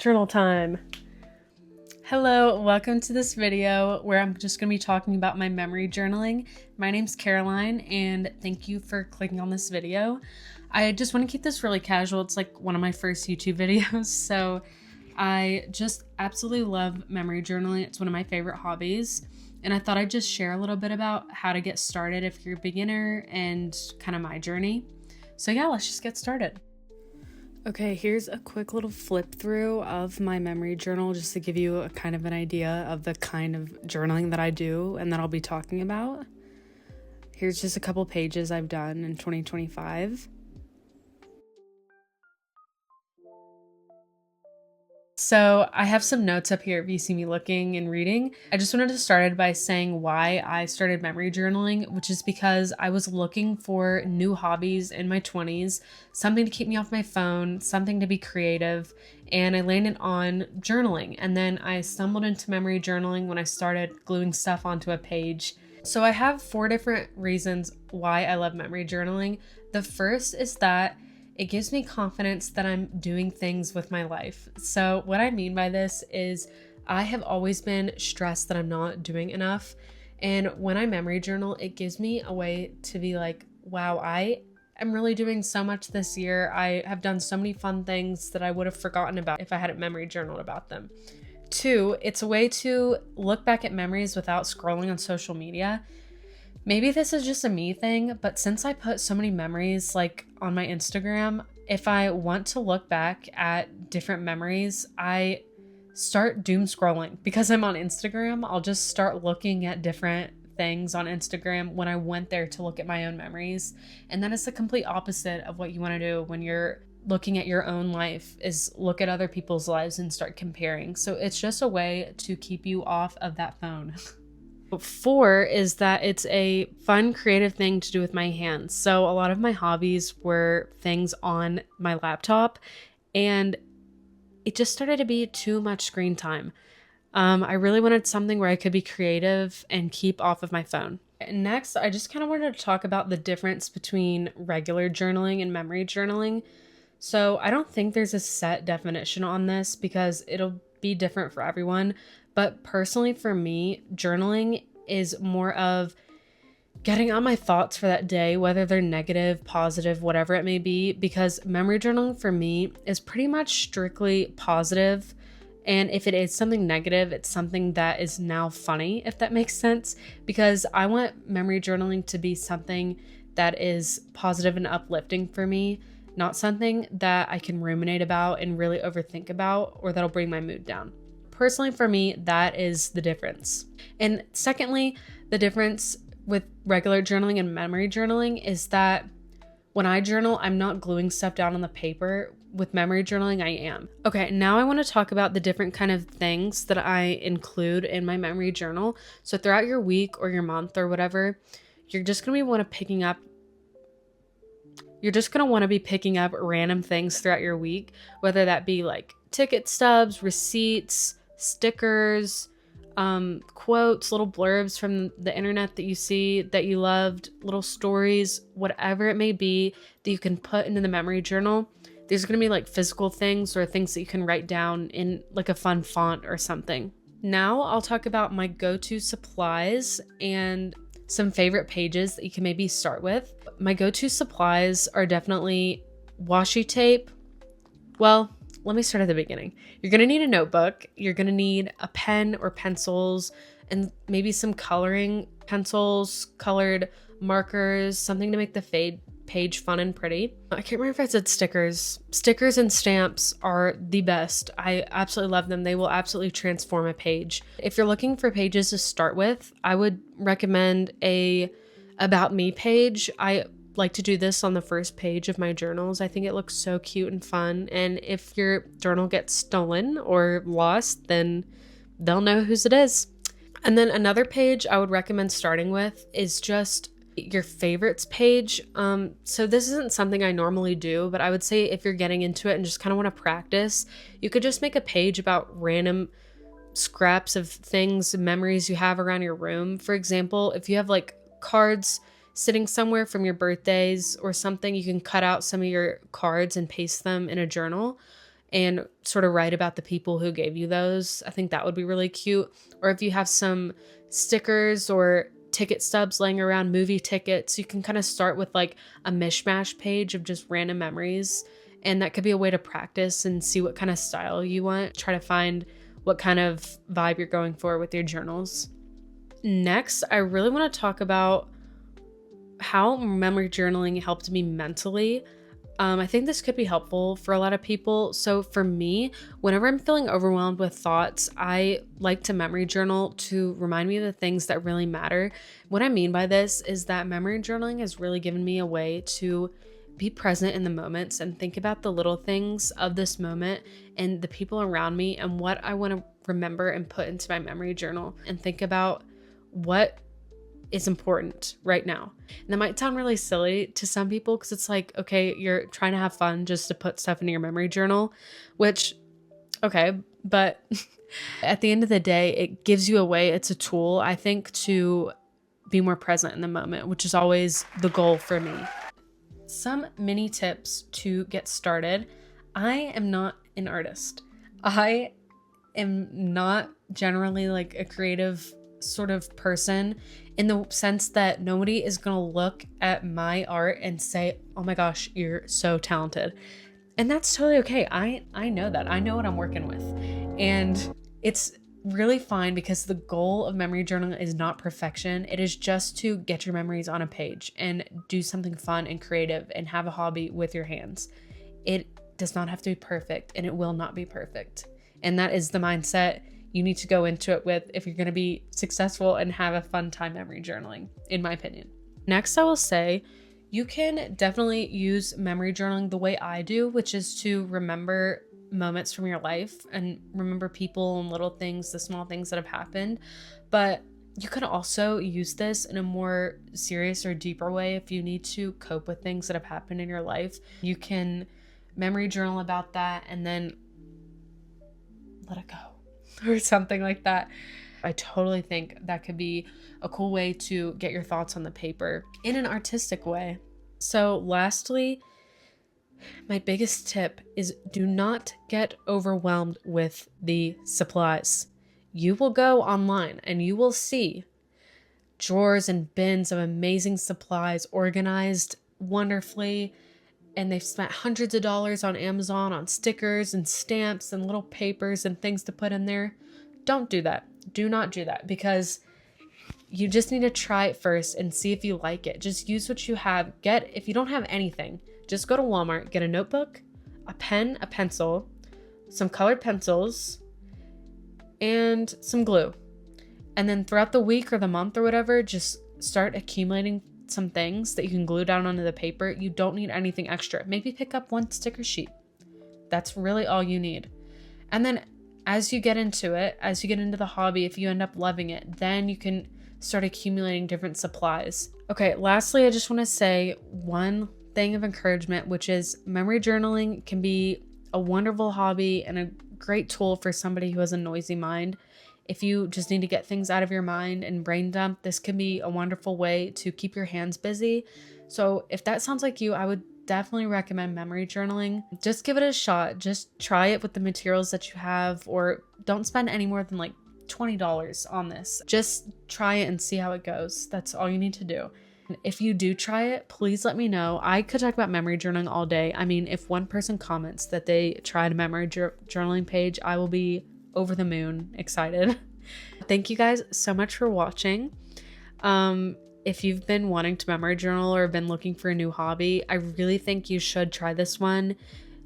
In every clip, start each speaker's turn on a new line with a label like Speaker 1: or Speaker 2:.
Speaker 1: journal time. Hello, welcome to this video where I'm just going to be talking about my memory journaling. My name's Caroline and thank you for clicking on this video. I just want to keep this really casual. It's like one of my first YouTube videos, so I just absolutely love memory journaling. It's one of my favorite hobbies, and I thought I'd just share a little bit about how to get started if you're a beginner and kind of my journey. So yeah, let's just get started. Okay, here's a quick little flip through of my memory journal just to give you a kind of an idea of the kind of journaling that I do and that I'll be talking about. Here's just a couple pages I've done in 2025. So I have some notes up here if you see me looking and reading. I just wanted to start by saying why I started memory journaling, which is because I was looking for new hobbies in my 20s, something to keep me off my phone, something to be creative, and I landed on journaling. And then I stumbled into memory journaling when I started gluing stuff onto a page. So I have 4 different reasons why I love memory journaling. The first is that it gives me confidence that I'm doing things with my life. So what I mean by this is I have always been stressed that I'm not doing enough. And when I memory journal, it gives me a way to be like, wow, I am really doing so much this year. I have done so many fun things that I would have forgotten about if I hadn't memory journaled about them. 2, it's a way to look back at memories without scrolling on social media. Maybe this is just a me thing, but since I put so many memories like on my Instagram, if I want to look back at different memories, I start doom scrolling. Because I'm on Instagram, I'll just start looking at different things on Instagram when I went there to look at my own memories. And then it's the complete opposite of what you want to do when you're looking at your own life, is look at other people's lives and start comparing. So it's just a way to keep you off of that phone. 4 is that it's a fun, creative thing to do with my hands. So a lot of my hobbies were things on my laptop, and it just started to be too much screen time. I really wanted something where I could be creative and keep off of my phone. Next, I just kind of wanted to talk about the difference between regular journaling and memory journaling. So I don't think there's a set definition on this because it'll be different for everyone. But personally for me, journaling is more of getting out my thoughts for that day, whether they're negative, positive, whatever it may be, because memory journaling for me is pretty much strictly positive. And if it is something negative, it's something that is now funny, if that makes sense, because I want memory journaling to be something that is positive and uplifting for me, not something that I can ruminate about and really overthink about, or that'll bring my mood down. Personally, for me, that is the difference. And secondly, the difference with regular journaling and memory journaling is that when I journal, I'm not gluing stuff down on the paper. With memory journaling, I am. Okay, now I want to talk about the different kind of things that I include in my memory journal. So throughout your week or your month or whatever, you're just going to want to be picking up random things throughout your week, whether that be like ticket stubs, receipts, stickers, quotes, little blurbs from the internet that you see that you loved, little stories, whatever it may be that you can put into the memory journal. These are going to be like physical things or things that you can write down in like a fun font or something. Now I'll talk about my go-to supplies and some favorite pages that you can maybe start with. My go-to supplies are definitely washi tape. Well, let me start at the beginning. You're going to need a notebook. You're going to need a pen or pencils and maybe some coloring pencils, colored markers, something to make the page fun and pretty. I can't remember if I said stickers. Stickers and stamps are the best. I absolutely love them. They will absolutely transform a page. If you're looking for pages to start with, I would recommend a About Me page. I like to do this on the first page of my journals. I think it looks so cute and fun, and if your journal gets stolen or lost, then they'll know whose it is. And then another page I would recommend starting with is just your favorites page. So this isn't something I normally do, but I would say if you're getting into it and just kind of want to practice, you could just make a page about random scraps of things, memories you have around your room. For example, if you have like cards sitting somewhere from your birthdays or something, you can cut out some of your cards and paste them in a journal. and sort of write about the people who gave you those. I think that would be really cute. Or if you have some stickers or ticket stubs laying around, movie tickets, you can kind of start with like a mishmash page of just random memories. And that could be a way to practice and see what kind of style you want. Try to find what kind of vibe you're going for with your journals. Next, I really want to talk about how memory journaling helped me mentally. I think this could be helpful for a lot of people. So for me, whenever I'm feeling overwhelmed with thoughts, I like to memory journal to remind me of the things that really matter. What I mean by this is that memory journaling has really given me a way to be present in the moments and think about the little things of this moment and the people around me and what I want to remember and put into my memory journal, and think about what is important right now. And that might sound really silly to some people because it's like, okay, you're trying to have fun just to put stuff in your memory journal, which, okay, but at the end of the day, it gives you a way, it's a tool, I think, to be more present in the moment, which is always the goal for me. Some mini tips to get started. I am not an artist. I am not generally like a creative sort of person, in the sense that nobody is gonna look at my art and say, oh my gosh, you're so talented. And that's totally okay. I know that. I know what I'm working with. And it's really fine, because the goal of memory journaling is not perfection. It is just to get your memories on a page and do something fun and creative and have a hobby with your hands. It does not have to be perfect, and it will not be perfect. And that is the mindset you need to go into it with if you're going to be successful and have a fun time memory journaling, in my opinion. Next, I will say you can definitely use memory journaling the way I do, which is to remember moments from your life and remember people and little things, the small things that have happened. But you can also use this in a more serious or deeper way if you need to cope with things that have happened in your life. You can memory journal about that and then let it go or something like that. I totally think that could be a cool way to get your thoughts on the paper in an artistic way. So lastly, my biggest tip is do not get overwhelmed with the supplies. You will go online and you will see drawers and bins of amazing supplies organized wonderfully, and they've spent hundreds of dollars on Amazon on stickers and stamps and little papers and things to put in there. Don't do that. Do not do that, because you just need to try it first and see if you like it. Just use what you have. If you don't have anything, just go to Walmart, get a notebook, a pen, a pencil, some colored pencils, and some glue. And then throughout the week or the month or whatever, just start accumulating some things that you can glue down onto the paper. You don't need anything extra. Maybe pick up one sticker sheet. That's really all you need. And then as you get into it, as you get into the hobby, if you end up loving it, then you can start accumulating different supplies. Okay, lastly, I just want to say one thing of encouragement, which is memory journaling can be a wonderful hobby and a great tool for somebody who has a noisy mind. If you just need to get things out of your mind and brain dump, this can be a wonderful way to keep your hands busy. So if that sounds like you, I would definitely recommend memory journaling. Just give it a shot. Just try it with the materials that you have, or don't spend any more than like $20 on this. Just try it and see how it goes. That's all you need to do. If you do try it, please let me know. I could talk about memory journaling all day. I mean, if one person comments that they tried a memory journaling page, I will be over the moon excited. Thank you guys so much for watching. If you've been wanting to memory journal or been looking for a new hobby, I really think you should try this one.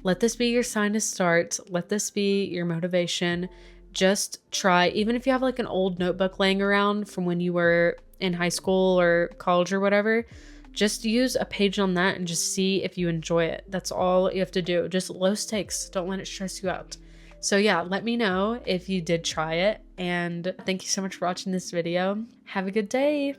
Speaker 1: Let this be your sign to start. Let this be your motivation. Just try, even if you have like an old notebook laying around from when you were in high school or college or whatever, just use a page on that and just see if you enjoy it. That's all you have to do. Just low stakes. Don't let it stress you out. So yeah, let me know if you did try it, and thank you so much for watching this video. Have a good day.